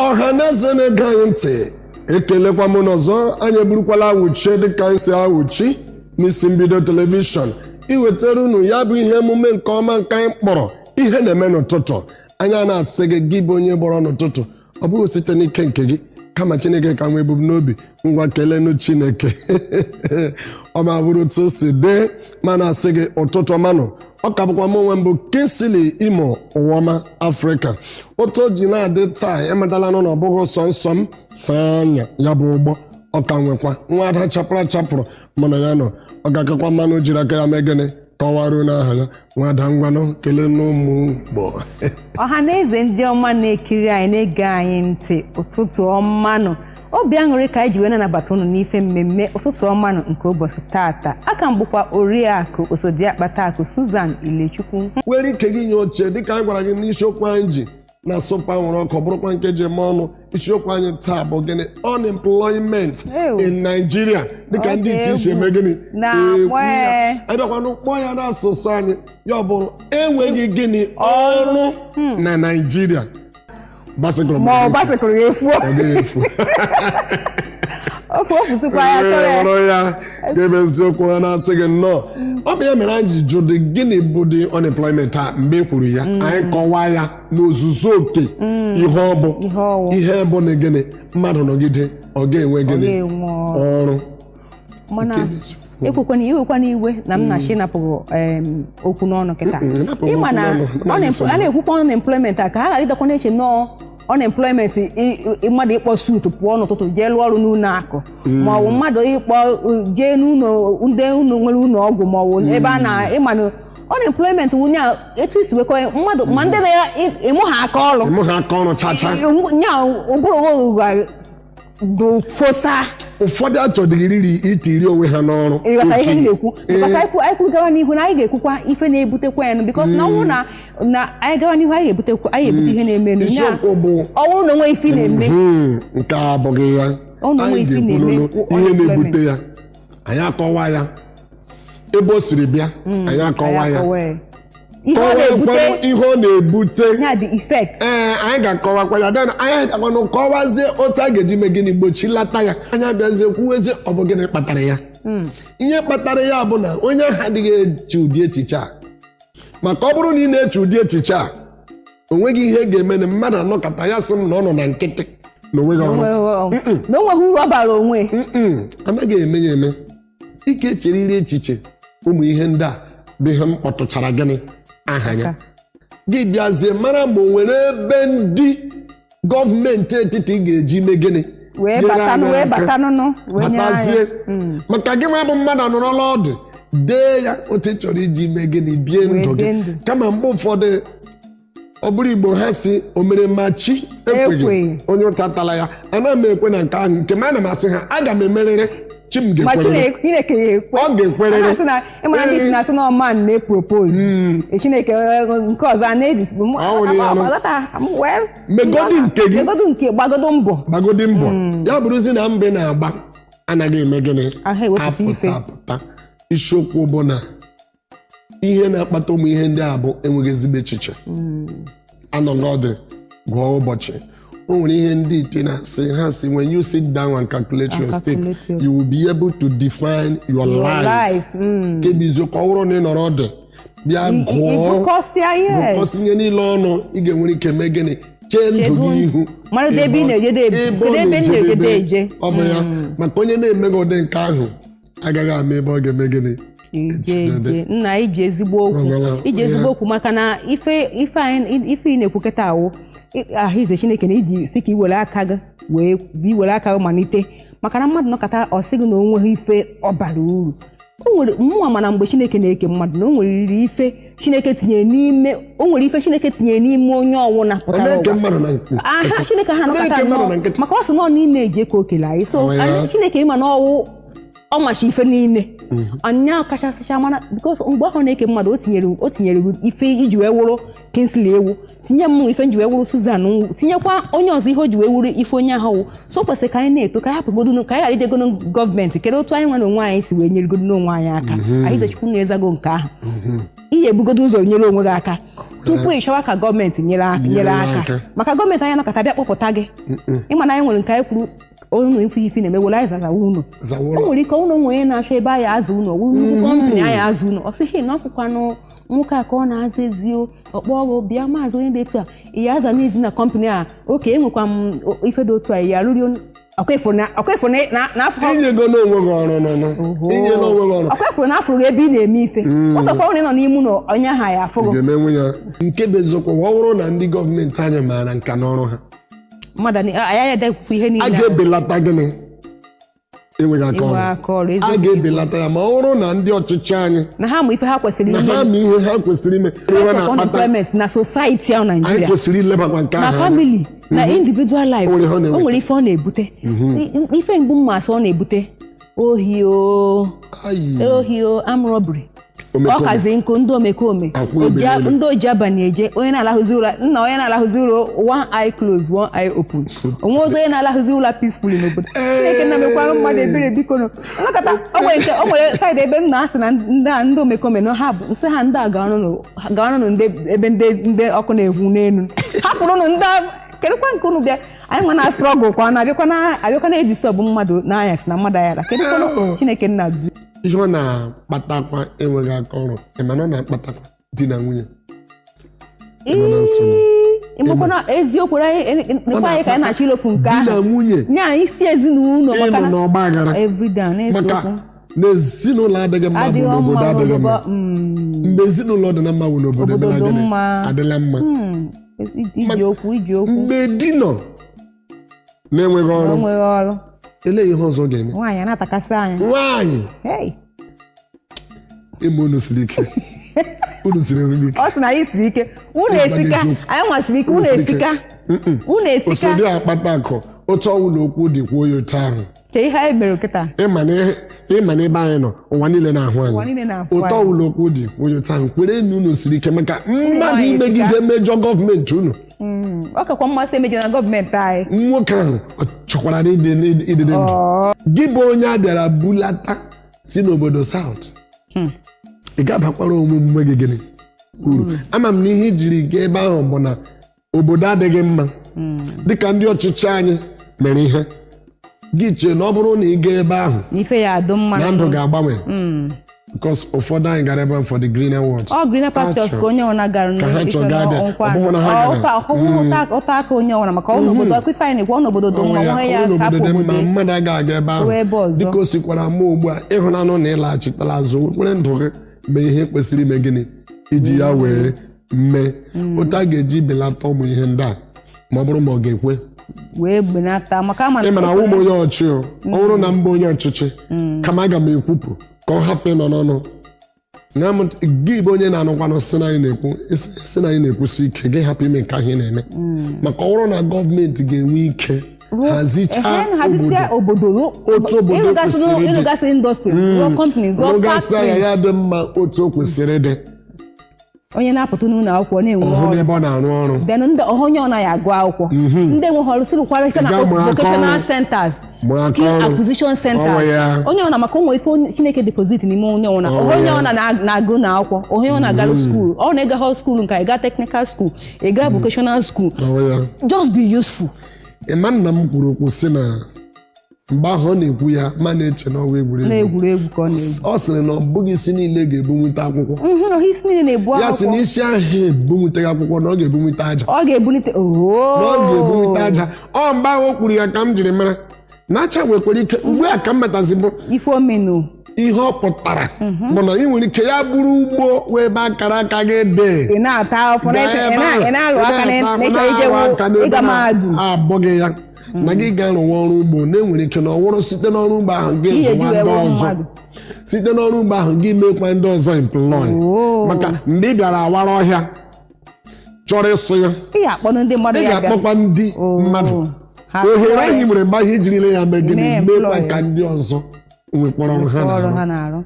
ọhaneze na-ege anyị ntị ekelekwa m n'ọzọ anyị eburukwala awụchie dịka anyị si awụchi n'isi mbido telivishọn iwetara unu ya bụ ihe emume nke ọma nke anyị kpọrọ ihe na-eme n'ụtụtụ anyị na-asị gị bụ onye gbọrọ n'ụtụtụ ọ bụghị site n'ike nke gị kama Chineke ka nwee ebumnobi ngwa kelenu Chineke ọ ma bụrụ otu o si dee ma na-asị gị ụtụtụ ọmanụ ọ ka bụkwa m onwe mbụ Kingsley Imo Ụwọma Afrịka otu o ji na-adị taa emetala nọ na ọ bụghị sọ nsọ m saa anya ya bụ ụgbọ ọ ka nwekwa nwa ada chapụrụ mana ya nọ ọ ga-akakwa mmanụ jiri aka ya mee gịnị kọwaruo n'aha ya nwada ngwanụ kelee n'ụmụ Igbo ọha na eze ndị ọma na-ekiri anyị na-ege anyị ntị ụtụtụ ọmanụ obi aṅụrị ka anyị ji wee na-anabata unu n'ife mmemme ụtụtụ ọmanụ nke ụbọchị taata aka m bụkwa Oriakụ Osodiakpataakụ Susan Ilechukwu nwere ike gị nye oche dịka anyị gwara gị n'isiokwu anyị ji na sopa nwere ọkụ bụrụkwa nkeji eme ọnụ isiokwu anyị taa bụ gịnị unemployment in Nigeria dịka ndị iti isi eme gịnị abịakwanụ kpọọ ya n'asụsụ anyị ya ọ bụrụ enweghị gịnị ọrụ na Nigeria gbasịkụrụ ya efuo ofusikwa ya chọrọ ya ga-ebe eziokwu ha na-asị gị nnọọ ọ bụ ya mere anyị ji jụ dị gịnị bụ dị unemployment a mgbe e kwuru ya anyị kọwaa ya n'ozuzu oke ihe ọ bụ ihe bụ na gịnị mmadụ nọgide ọ ga-enwe gịnị ọrụ mana iwekwana iwe na m na-achị napụghị okwu n'ọnụ kịta ịma na a na-ekwukwa unemployment a ka ha ghara ịdakwa n'eche nọọ unemployment mmadụ ịkpọ suutu pụọ n'ụtụtụ jee lụọ ọrụ n'ụlọ akụ maọbụ mmadụ ịkpọ jee n'ụlọ ndị ụlọ nwere ụlọ ọgwụ maọbụ ebe a na-ịma na unemployment nwunye a etu isi wekọ mmadụ ma ndị na-emu ha aka ọrụ nya ụbụrụ fosa ụfọdụ achọdịrị itiri onwe ha n'ọrụ ịghọta ihe na-ekwu anyị kwuru gawa n'ihu na anyị ga-ekwukwa ife na-ebutekwa ya because na ọnwụ na anyị gawa n'ihu anyị ga-ebute ihe na-eme ọnwụ na onwe ife na-eme nke a abụghị ya anyị ga-ekwuru ihe na-ebute ya anyị akọwa ya ebe o siri bịa anyị akọwa ya ihe ọ na-ebute anyị ga-akọwakwa ya dena anyị ga-akwanụ kọwazie otu a ga-eji mee gịnị gbochilata ya anyị abịazie kwuwezie ọ bụ gịnị kpatara ya ihe kpatara ya bụ na onye ahụ adịghị eche ụdị echiche a maka ọ bụrụ na ị na-eche ụdị echiche a o nweghị ihe ga-eme na mmadụ anọkọta ya sị m na ọ nọ na nkịtị na onweghị ọrụ na o nweghị uru ọ bara onwe anaghị eme ya eme ike echeriri echiche ụmụ ihe ndị a bụ ihe m kpọtụchara gịnị aha ya gị bịazie mara ma o nwere ebe ndị gọọmenti etiti ga-eji mee gịnị batazie maka gị nwa bụ mmadụ anọrọla ọdụ dee ya otu ị chọrọ iji mee gịnị bie ndụ gị kama mgbe ụfọdụ ọ bụrụ Igbo ha si omeremachi ekweghị onye ụta tala ya ana m ekwe na nke ahụ nke m ana m asị ha aga m emerịrị chi m ga-ekwerịrị ọ ga-ekwerịrị ịmara ndị si na-asị na ọma na-epropose Chineke nke ọzọ a na-edisipụ megodi nke gbagodi mbọ ya bụrụzi na mbe na-agba anaghị eme gịnị apụta isiokwu bụ na ihe na-akpata ụmụ ihe ndị a bụ enweghị ezigbo echiche anọ n'ọdụ gụọ ụbọchị o nwere ihe ndị ite na-asị ha si when you sit down and calculate your step you will be able to define your life kebizo ka ọ bụrụ na ị nọrọ ọdụ bịa gụkọsịa ihe niile ọnụ ị ga-enwere ike mee gịnị chee ndụ gị ihu ọ bụ ya maka onye na-emeghị ụdị nke ahụ agaghị ama ebe ọ ga-eme gịnị nna iji ezigbo okwu maka na ife ị na-ekwukọta awụ ahụize Chineke na iji si ka iwere aka gị malite maka na mmadụ nọkọta ọ sị gị na o nweghị ife ọ bara uru mmụọ mana mgbe Chineke na-eke mmadụ na o nwere ife Chineke tinyere n'ime onye ọwụna pụtara ụwa Chineke ha nọkọta maka ọ sị nọ n'ime eji eke okele anyị so Chineke ịma na ọwụ ọ machi ife niile anya kachasịcha mana because mgbe ahụ na-eke mmadụ o tinyere ife iji wee wụrụ Kingsley ewu tinye m ife nji wee wụrụ Susan tinyekwa onye ọzọ ihe o ji wee wụrụ ife onye ahụ so kwesịrị ka anyị na-eto ka anyị hapụgodo ka anyị ghara idegoro gọọmenti kedu otu anyị nwe na onwe anyị si wee nyerigodo n'onwe anyị aka anyị zechukwu na-ezago nke ahụ ihe ebugodo ụzọ nyere onwe gị aka tupu ị chọwa ka gọọmenti nyere aka maka gọọmenti anya nakọta bịa kpọpụta gị ịma na anyị nwere nke anyị kwuru onye ife na-eme were anyị zazawa ụlọ o nwere ike ụlọ nwere na-achọ ebe anyị azụ ụlọ nnukwu kọmpanị anyị azụ ụlọ ọ sịghị na ọfụkwanụ nwoke a ka ọ na-aza ezi ọkpọ ọrụ bịa maazị onye dị etu a ị ya aza n'izi na kọmpanị a oke enwekwa m ife dị otu a ya arụrụ ọkwa ifuru na afụrụ ebe ị na-eme ife ọtọfọ ọrụ nọ n'ime ụlọ onye ha ya afụrụ nke bụ eziokwu ọ bụrụ na ndị gọọmenti anyị maara nka n'ọrụ ha mmadụ ya edekwukwa ihe niile a ga-ebelata gịnị enweghị aka ọrụ a ga-ebelata ya ma ọ bụrụ na ndị ọchịchị anyị na ha ma ife ha kwesịrị ime na ha ma ihe ha kwesịrị ime na society ahụ anyị Nigeria kwesịrị ilebakwa nke na ahụ family na individual life o nwere ife ọ na-ebute ife mgbu mmasị ọ na-ebute ohi armed robbery ọ kazi nkụ ndị omekome ndị oji abalị eje onye na-alahụzi ụra nna onye na-alahụzi ụra one eye close one eye open onwe ozi onye na-alahụzi ụra peacefully n'obodo Chineke na-emekwara mmadụ ebere biko o nwere saịdị ebe m na-asị na ndị omekome na ha bụ nsị ha ndị a ga-ọnụ ebe ndị ọkụ na-egwu n'elu hapụrụnụ ndị kedụkwa nke unu bịa anyị nwe na strọgụl kwa na-abịakwa na-edistọbụ mmadụ n'anya si na mmadụ ayara kedụkwa Chineke nna du ihe ọ na-akpatakwa enweghị aka ọrụ mana ọ na-akpatakwa di na nwunye ịmakwana eziokwu anyị ka anyị na-achọ ilofu nke ahụ di na nwunye nye anyị isi ezinụlọ ịnọ n'ọgba aghara maka na ezinụlọ adịghị mma bụ n'obodo adịghị mma mgbe ezinụlọ dị na mma bụ n'obodo adịla mma iji okwu mgbe di nọ na-enweghị ọrụ ele ihe ọzọ ga-eme nwaanyị na-atakasị anya nwaanyị ime unu siri ike unu siri ezigbo ike ọ sị na anyị siri ike unu esika anyị nwasiri ike unu esika osodi akpata akụ otu ọnwụ okwu dị kwuo ya otu ahụ ka ihe anyị mere kịta ịma na ebe anyị nọ ụwa niile na-ahụ anyị ụtọ ọnwụ okwu dị kwuo ya otu ahụ kwere na unu siri ike maka mmadụ imegide mejọ gọọmenti unu ọ kakwa mmasị emejọ na gọọmenti anyị nwoke ahụ ọ chọkwara ịdịdị ndụ gị bụ onye a bịara bulata si n'obodo South ị ga-abakwara omume gị gịnị uru ama m na ihe ijiri gaa ebe ahụ bụ na obodo adịghị mma dịka ndị ọchịchị anyị mere ihe gị chee na ọ bụrụ na ị gaa ebe ahụ ife ya adụ mma na ndụ ga-agbanwe because ụfọdụ anyị gara ebe for the greener world greener pastures ka onye ọna gara ụta aka onye ọna maka ọnọbodo ọkụ ife anyị na-ekwu ọnọbodo dị mma nwe ya hapụ obodo mmadụ agaghị aga ebe ahụ dịka o sikwara mma ugbu a ịhụnanụ na ịlaghachitala azụ were ndụ gị mee ihe kwesịrị ime gịnị iji ya wee mee otu a ga-eji belata ụmụ ihe ndị a ma ọ bụrụ ma ọ ga-ekwe wee gbenata maka ịmara nwụ m onye ọchị ọ bụrụ na mba onye ọchịchị kama aga m ekwupụ ka ọ hapụ ịnọ n'ọnụ gị bụ onye na-anụkwanụ si na anyị na-ekwusi ike gị hapụ ime nke ahụ ị na-eme maka ọ bụrụ na gọọmenti ga-enwe ike hazichaa obodo otu obodo kwesịrị ya ya dị mma otu o kwesịrị ịdị onye na-apụta n'ụlọ akwụkwọ na-enwe ọrụ ebe ọ na-arụ ọrụ onye ọ naghị agụ akwụkwọ ndị enweghị ọrụ sịrịkwara ise na vocational centers skill acquisition centers onye ọna maka onwe ife Chineke deposit n'ime onye ọna onye ọna na-agụ na akwụkwọ onye ọ na-agarụ skuul ọ na-ịga skuul nke ịga technical school ịga vocational school just be useful. ịma nna m kwuru okwu sị na mgbe ahụ ọ na-ekwu ya ma na-eche na ọwa egwuregwu ka ọ na-egwu ọ sịrị na ọ bụghị isi niile ga-ebunwite akwụkwọ isi niile na-ebu akwụkwọ ya sị na isi ahụ ebunwiteghị akwụkwọ na ọ ga-ebunwite aja ọ ga-ebunite aja ọ mgbe ahụ o kwuru ya ka m jiri mara na acha nwekwara ike ugbu a ka m metazi bụ ife omenu ihe ọ pụtara bụ na ị nwere ike ya bụrụ ugbo wee ebe akara aka gị dị ị na-ata afọ ị na-alụ aka n'ịchọ ije ịga mahadum abụghị ya na gị ga-arụwa ọrụ ugbo na-enwere ike na ọwụrụ site n'ọrụ ugbo ahụ gị zụwa ndị ọzọ site n'ọrụ ugbo ahụ gị mekwa ndị ọzọ employ maka mgbe ị bịara awara ọhịa chọrọ ịsụ ya ị ga-akpọkwa ndị mmadụ ohere anyị nwere mgbe ahụ ijirila ya mee gịnị mekwa ka ndị ọzọ nwekwara ọrụ ha na-arụ